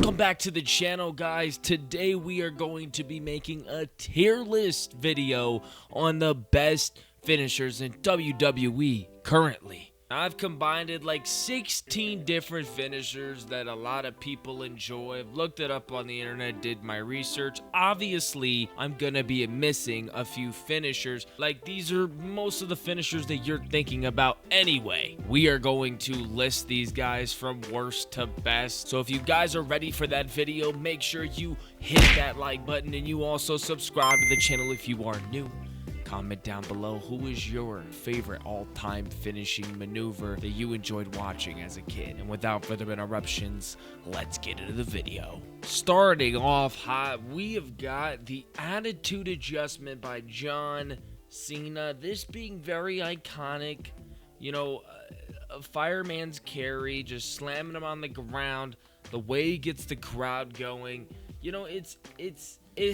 Welcome back to the channel, guys. Today we are going to be making a tier list video on the best finishers in WWE currently. I've combined like 16 different finishers that a lot of people enjoy. I've looked it up on the internet, did my research. Obviously, I'm gonna be missing a few finishers. Like, these are most of the finishers that you're thinking about anyway. We are going to list these guys from worst to best. So if you guys are ready for that video, make sure you hit that like button and you also subscribe to the channel if you are new. Comment down below who is your favorite all-time finishing maneuver that you enjoyed watching as a kid. And without further interruptions, let's get into the video. Starting off hot, we have got the Attitude Adjustment by John Cena. This being very iconic, you know, a fireman's carry, just slamming him on the ground, the way he gets the crowd going. You know, it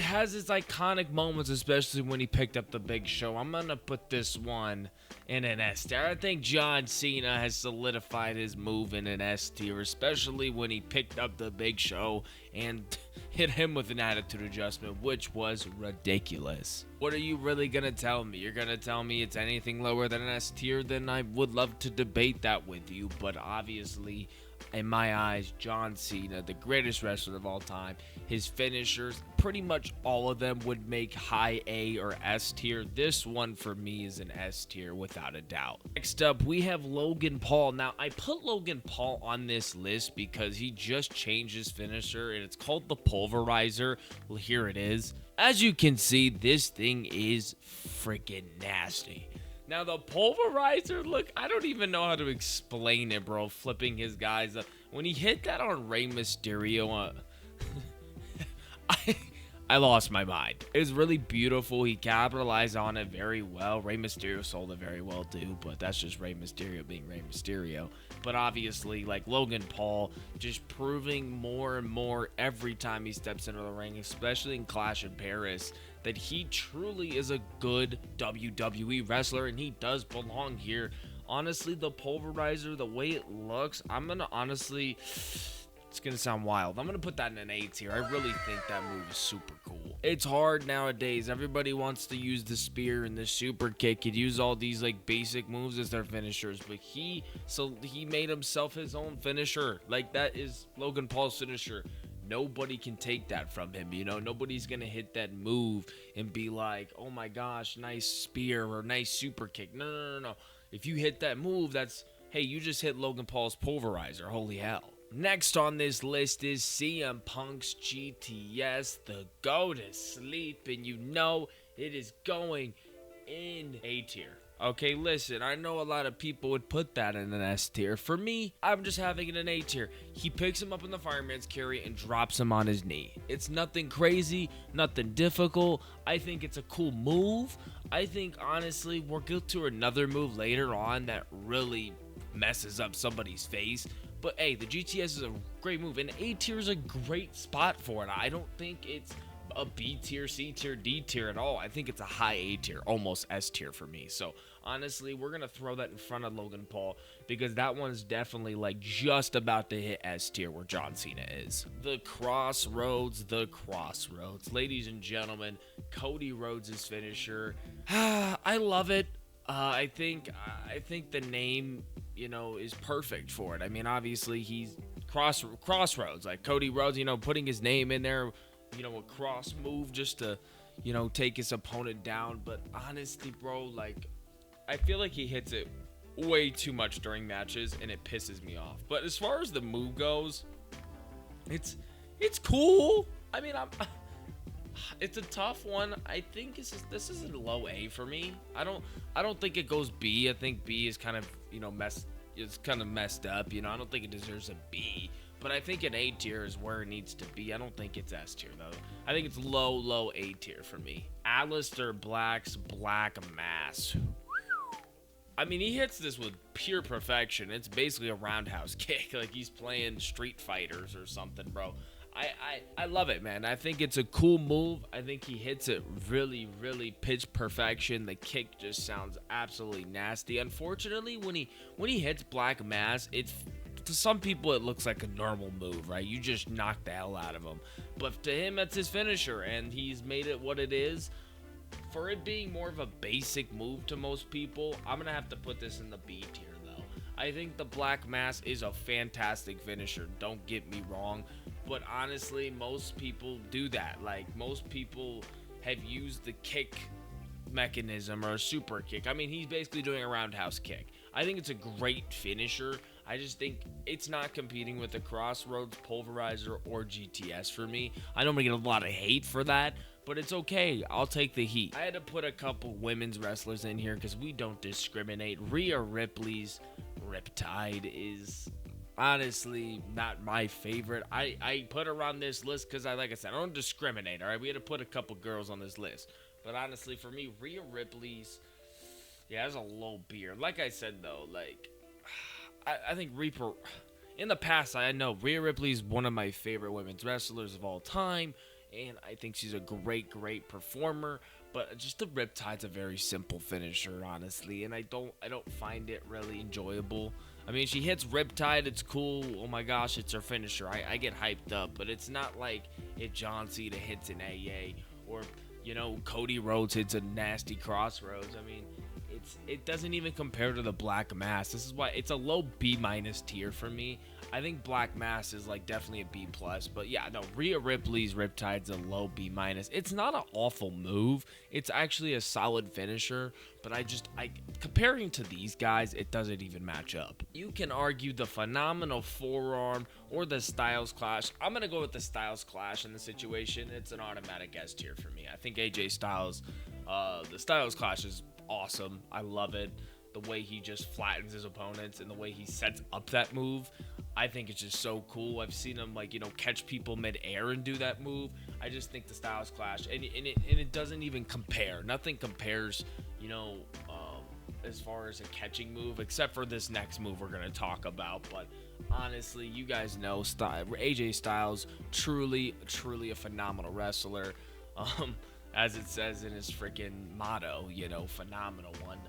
has its iconic moments, especially when he picked up the Big Show. I'm going to put this one in an S tier. I think John Cena has solidified his move in an S tier, especially when he picked up the Big Show and hit him with an attitude adjustment, which was ridiculous. What are you really going to tell me? You're going to tell me it's anything lower than an S tier? Then I would love to debate that with you, but obviously, in my eyes, John Cena, the greatest wrestler of all time, his finishers, pretty much all of them would make high A or S tier. This one for me is an S tier without a doubt. Next up, we have Logan Paul. Now, I put Logan Paul on this list because he just changed his finisher, and it's called the Pulverizer. Well, here it is. As you can see, this thing is freaking nasty. Now, the Pulverizer, look, I don't even know how to explain it, bro. Flipping his guys up. When he hit that on Rey Mysterio, I lost my mind. It was really beautiful. He capitalized on it very well. Rey Mysterio sold it very well, too, but that's just Rey Mysterio being Rey Mysterio. But obviously, like, Logan Paul just proving more and more every time he steps into the ring, especially in Clash in Paris, that he truly is a good WWE wrestler, and he does belong here. Honestly, the Pulverizer, the way it looks, I'm going to honestly, it's going to sound wild, I'm going to put that in an A tier. I really think that move is super cool. It's hard nowadays. Everybody wants to use the spear and the super kick and use all these like basic moves as their finishers, but he made himself his own finisher. Like, that is Logan Paul's finisher. Nobody can take that from him, you know? Nobody's going to hit that move and be like, oh my gosh, nice spear or nice super kick. No. If you hit that move, that's, hey, you just hit Logan Paul's Pulverizer. Holy hell. Next on this list is CM Punk's GTS. The GOAT is sleep, and you know it is going in A tier. Okay, listen, I know a lot of people would put that in an S tier. For me, I'm just having it in an A tier. He picks him up in the fireman's carry and drops him on his knee. It's nothing crazy, nothing difficult. I think it's a cool move. I think, honestly, we'll get to another move later on that really messes up somebody's face. But, hey, the GTS is a great move, and A tier is a great spot for it. I don't think it's a B tier, C tier, D tier at all. I think it's a high A tier, almost S tier for me. So honestly, we're gonna throw that in front of Logan Paul because that one's definitely like just about to hit S tier where John Cena is. The Crossroads, ladies and gentlemen, Cody Rhodes' finisher. I love it. I think the name, you know, is perfect for it. I mean, obviously he's Crossroads, like Cody Rhodes, you know, putting his name in there. You know, a cross move just to, you know, take his opponent down. But honestly, bro, like, I feel like he hits it way too much during matches, and it pisses me off. But as far as the move goes, it's cool. I mean, it's a tough one. I think this is a low A for me. I don't think it goes B. I think B is kind of, you know, messed up. You know, I don't think it deserves a B. But I think an A tier is where it needs to be. I don't think it's S tier, though. I think it's low A tier for me. Aleister Black's Black Mass. I mean, he hits this with pure perfection. It's basically a roundhouse kick. Like he's playing Street Fighters or something, bro. I love it, man. I think it's a cool move. I think he hits it really pitch perfection. The kick just sounds absolutely nasty. Unfortunately, when he hits Black Mass, it's to some people it looks like a normal move, right? You just knock the hell out of him. But to him, that's his finisher, and he's made it what it is. For it being more of a basic move to most people, I'm going to have to put this in the B tier, though. I think the Black Mass is a fantastic finisher, don't get me wrong. But honestly, most people do that. Like, most people have used the kick mechanism or a super kick. I mean, he's basically doing a roundhouse kick. I think it's a great finisher. I just think it's not competing with the Crossroads, Pulverizer, or GTS for me. I know I'm going to get a lot of hate for that, but it's okay. I'll take the heat. I had to put a couple women's wrestlers in here because we don't discriminate. Rhea Ripley's Riptide is honestly not my favorite. I put her on this list because like I said, I don't discriminate, all right? We had to put a couple girls on this list. But honestly, for me, Rhea Ripley's, yeah, that's a low beer. Like I said, though, like, I think Reaper, in the past, I know Rhea Ripley's one of my favorite women's wrestlers of all time. And I think she's a great performer. But just the Riptide's a very simple finisher, honestly. And I don't find it really enjoyable. I mean, she hits Riptide, it's cool. Oh my gosh, it's her finisher. I get hyped up. But it's not like if John Cena hits an AA or, you know, Cody Rhodes hits a nasty Crossroads. I mean, it doesn't even compare to the Black Mass. This is why it's a low B- tier for me. I think Black Mass is like definitely a B+, but yeah, no, Rhea Ripley's Riptide's a low B-. It's not an awful move. It's actually a solid finisher, but I comparing to these guys, it doesn't even match up. You can argue the phenomenal forearm or the Styles Clash. I'm gonna go with the Styles Clash in the situation. It's an automatic S tier for me. I think AJ Styles, the Styles Clash is awesome. I love it. The way he just flattens his opponents and the way he sets up that move, I think it's just so cool. I've seen him, like, you know, catch people mid-air and do that move. I just think the Styles Clash, and it doesn't even compare. Nothing compares, you know, as far as a catching move, except for this next move we're going to talk about. But honestly, you guys know AJ Styles, truly a phenomenal wrestler. As it says in his freaking motto, you know, phenomenal one.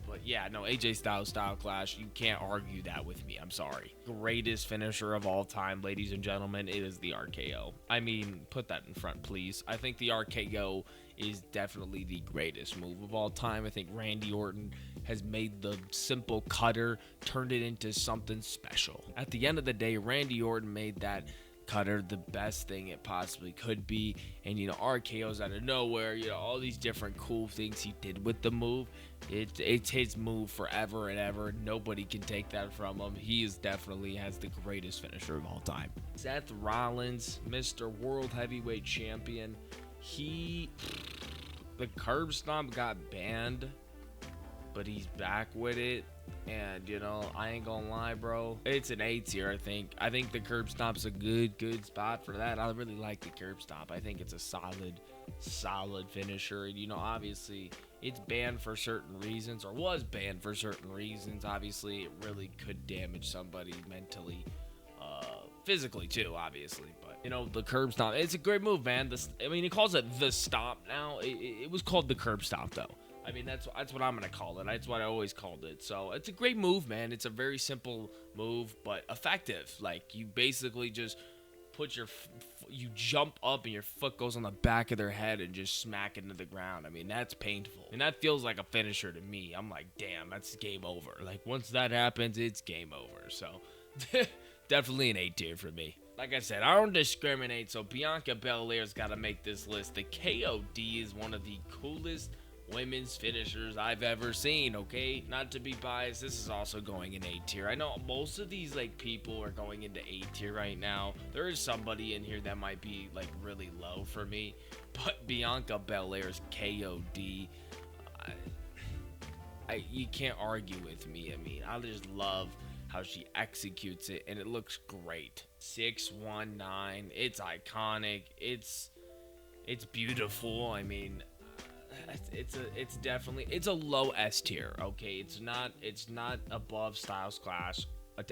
But yeah, no, AJ Styles Style Clash, you can't argue that with me. I'm sorry. Greatest finisher of all time, ladies and gentlemen, it is the RKO. I mean, put that in front, please. I think the RKO is definitely the greatest move of all time. I think Randy Orton has made the simple cutter, turned it into something special. At the end of the day, Randy Orton made that cutter the best thing it possibly could be, and you know, RKO's out of nowhere, you know, all these different cool things he did with the move. It's his move forever and ever. Nobody can take that from him. He is definitely has the greatest finisher of all time. Seth Rollins, Mr. World Heavyweight Champion, the curb stomp got banned, but he's back with it. And, you know, I ain't gonna lie, bro. It's an A tier, I think. I think the curb stomp's a good spot for that. I really like the curb stomp. I think it's a solid finisher. And, you know, obviously, it's banned for certain reasons, or was banned for certain reasons. Obviously, it really could damage somebody mentally, physically, too, obviously. But, you know, the curb stomp, it's a great move, man. I mean, he calls it the stomp now. It was called the curb stomp, though. I mean, that's what I'm going to call it. That's what I always called it. So it's a great move, man. It's a very simple move, but effective. Like, you basically just put you jump up and your foot goes on the back of their head and just smack into the ground. I mean, that's painful. And that feels like a finisher to me. I'm like, damn, that's game over. Like, once that happens, it's game over. So definitely an A tier for me. Like I said, I don't discriminate, so Bianca Belair's got to make this list. The KOD is one of the coolest women's finishers I've ever seen, okay? Not to be biased, this is also going in A tier. I know most of these, like, people are going into A tier right now. There is somebody in here that might be, like, really low for me, but Bianca Belair's KOD, you can't argue with me. I mean, I just love how she executes it, and it looks great. 619, it's iconic, it's beautiful. I mean, it's a low S tier, okay? It's not above Styles Clash,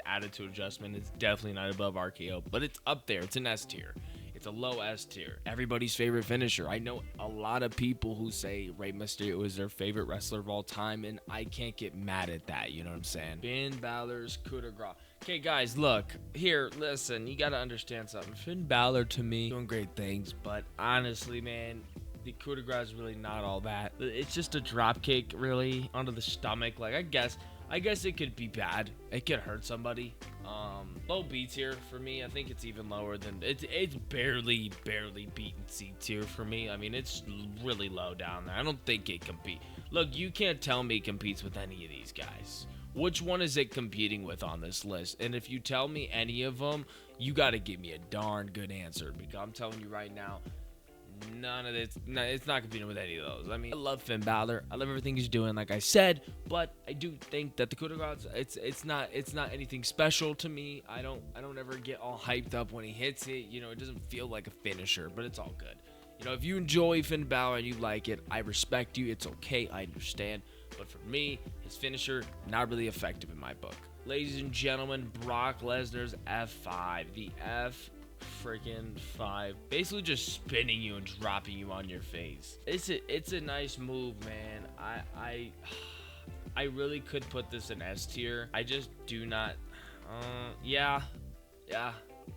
Attitude Adjustment. It's definitely not above RKO, but it's up there. It's an S tier. It's a low S tier. Everybody's favorite finisher. I know a lot of people who say Rey Mysterio is their favorite wrestler of all time, and I can't get mad at that. You know what I'm saying? Finn Balor's coup de grace. Okay, guys, look. Here, listen. You gotta understand something. Finn Balor, to me, doing great things. But honestly, man, the coup de grace is really not all that. It's just a drop kick, really, onto the stomach. Like, I guess it could be bad. It could hurt somebody. Low B tier for me. I think it's even lower than it's barely beating C tier for me. I mean, it's really low down there. I don't think it competes. Look, you can't tell me it competes with any of these guys. Which one is it competing with on this list? And if you tell me any of them, you got to give me a darn good answer, because I'm telling you right now, none of this, it's not competing with any of those. I mean, I love Finn Balor. I love everything he's doing, like I said, but I do think that the coup de grace, it's not anything special to me. I don't ever get all hyped up when he hits it. You know, it doesn't feel like a finisher, but it's all good. You know, if you enjoy Finn Balor and you like it, I respect you. It's okay. I understand. But for me, his finisher, not really effective in my book. Ladies and gentlemen, Brock Lesnar's F5. The F freaking 5. Basically just spinning you and dropping you on your face. It's a nice move, man. I really could put this in S tier. I just do not. Yeah.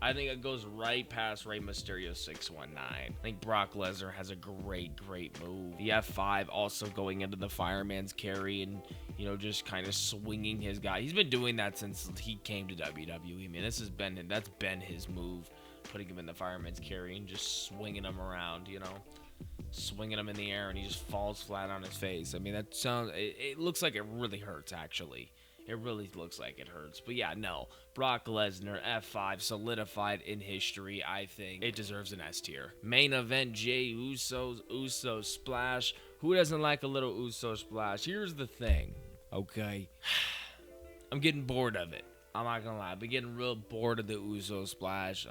I think it goes right past Rey Mysterio 619. I think Brock Lesnar has a great move. The F5 also going into the fireman's carry and, you know, just kind of swinging his guy. He's been doing that since he came to WWE. Man, that's been his move, putting him in the fireman's carry and just swinging him around, you know, swinging him in the air, and he just falls flat on his face. I mean, it looks like it really hurts, actually. It really looks like it hurts. But yeah, no. Brock Lesnar, F5, solidified in history. I think it deserves an S tier. Main event, Jey Uso's Uso Splash. Who doesn't like a little Uso Splash? Here's the thing, okay? I'm getting bored of it. I'm not gonna lie. I've been getting real bored of the Uso Splash.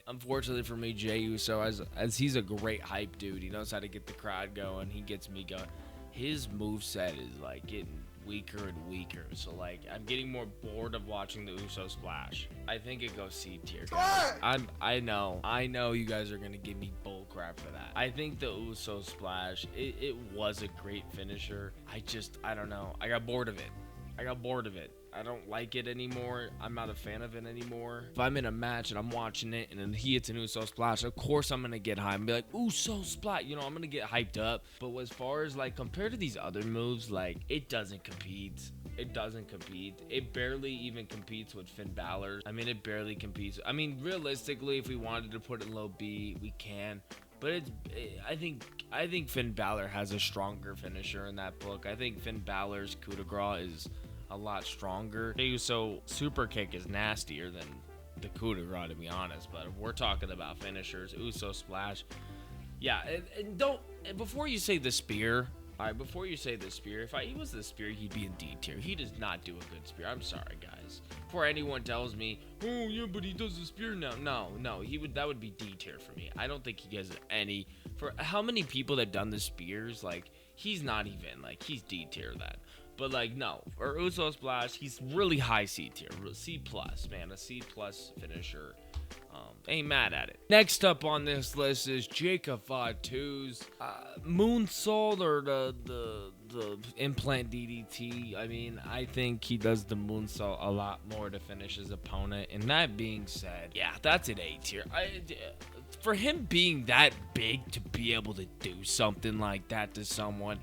Unfortunately for me, Jey Uso, as he's a great hype dude. He knows how to get the crowd going. He gets me going. His moveset is like getting weaker and weaker, so like I'm getting more bored of watching the Uso Splash. I think it goes C tier, guys. I know you guys are gonna give me bull crap for that. I think the Uso Splash, it was a great finisher. I don't know. I got bored of it. I don't like it anymore. I'm not a fan of it anymore. If I'm in a match and I'm watching it and then he hits an Uso Splash, of course I'm gonna get hyped and be like, Uso Splash, you know, I'm gonna get hyped up. But as far as like compared to these other moves, like it doesn't compete. It barely even competes with Finn Balor. I mean, it barely competes. I mean, realistically, if we wanted to put it in low B, we can. But I think Finn Balor has a stronger finisher in that book. I think Finn Balor's coup de grace is a lot stronger. So super kick is nastier than the coup de grace, to be honest. But if we're talking about finishers, Uso Splash. Yeah, and don't, before you say the spear. All right, before you say the spear, if he was the spear, he'd be in D tier. He does not do a good spear. I'm sorry, guys. Before anyone tells me, oh yeah, but he does the spear now. No, that would be D tier for me. I don't think he has any. For how many people that done the spears, like he's not even like he's D tier then. But like no, for Uso Splash, he's really high C tier, C plus, man, a C plus finisher. Ain't mad at it. Next up on this list is Jacob Fatu's moonsault, or the implant DDT. I mean, I think he does the moonsault a lot more to finish his opponent. And that being said, yeah, that's an A tier. For him being that big to be able to do something like that to someone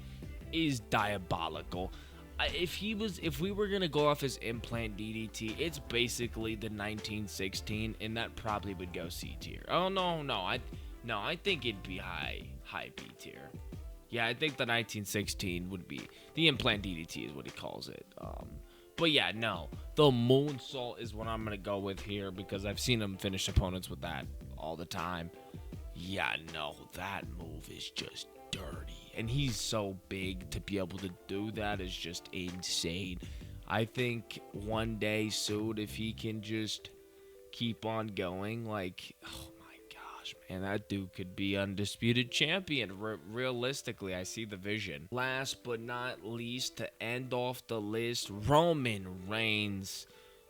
is diabolical. If we were gonna go off his implant DDT, it's basically the 1916, and that probably would go C tier. Oh no, I think it'd be high B tier. Yeah, I think the 1916 would be the implant DDT is what he calls it. But yeah, no, the moonsault is what I'm gonna go with here because I've seen him finish opponents with that all the time. Yeah, no, that move is just dirty. And he's so big, to be able to do that is just insane. I think one day soon, if he can just keep on going, like, oh my gosh, man, that dude could be undisputed champion. Realistically, I see the vision. Last but not least, to end off the list, Roman Reigns,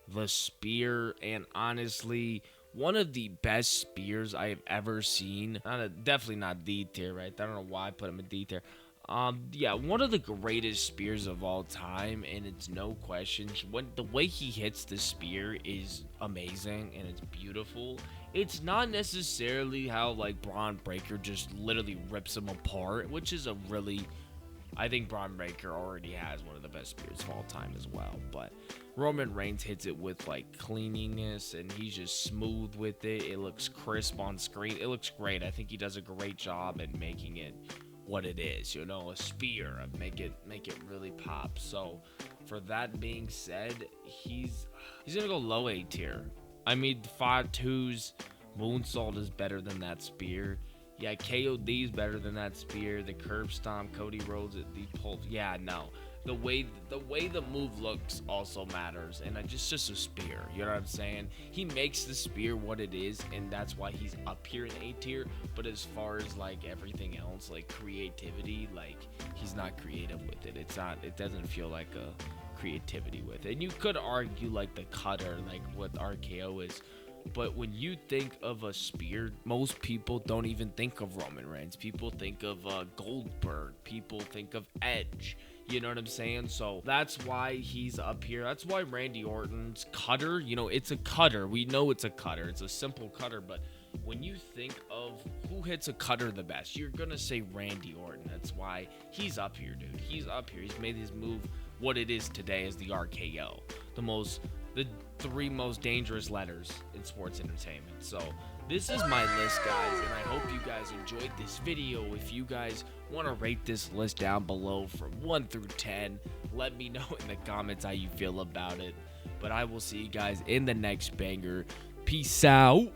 the spear, and honestly, one of the best spears I have ever seen. Definitely not D tier, right? I don't know why I put him in D tier. Yeah, one of the greatest spears of all time, and it's no question. When the way he hits the spear is amazing and it's beautiful. It's not necessarily how like Braun Breaker just literally rips him apart, which is a really, I think Braun Breaker already has one of the best spears of all time as well. But Roman Reigns hits it with like cleanliness, and he's just smooth with it. It looks crisp on screen. It looks great. I think he does a great job at making it what it is, a spear, make it really pop. So for that being said, he's gonna go low A tier. I mean, 5-2's moonsault is better than that spear. Yeah, KOD is better than that spear. The curb stomp, Cody Rhodes, the pull. Yeah, no. The way the move looks also matters, and just a spear. You know what I'm saying? He makes the spear what it is, and that's why he's up here in A tier. But as far as like everything else, like creativity, like he's not creative with it. It doesn't feel like a creativity with it. And you could argue like the cutter, like what RKO is. But when you think of a spear, most people don't even think of Roman Reigns. People think of Goldberg. People think of Edge. You know what I'm saying? So that's why he's up here. That's why Randy Orton's cutter, it's a cutter. We know it's a cutter. It's a simple cutter. But when you think of who hits a cutter the best, you're going to say Randy Orton. That's why he's up here, dude. He's up here. He's made his move what it is today as the RKO. The 3 most dangerous letters in sports entertainment. So this is my list, guys, and I hope you guys enjoyed this video. If you guys want to rate this list down below from 1 through 10, let me know in the comments how you feel about it. But I will see you guys in the next banger. Peace out.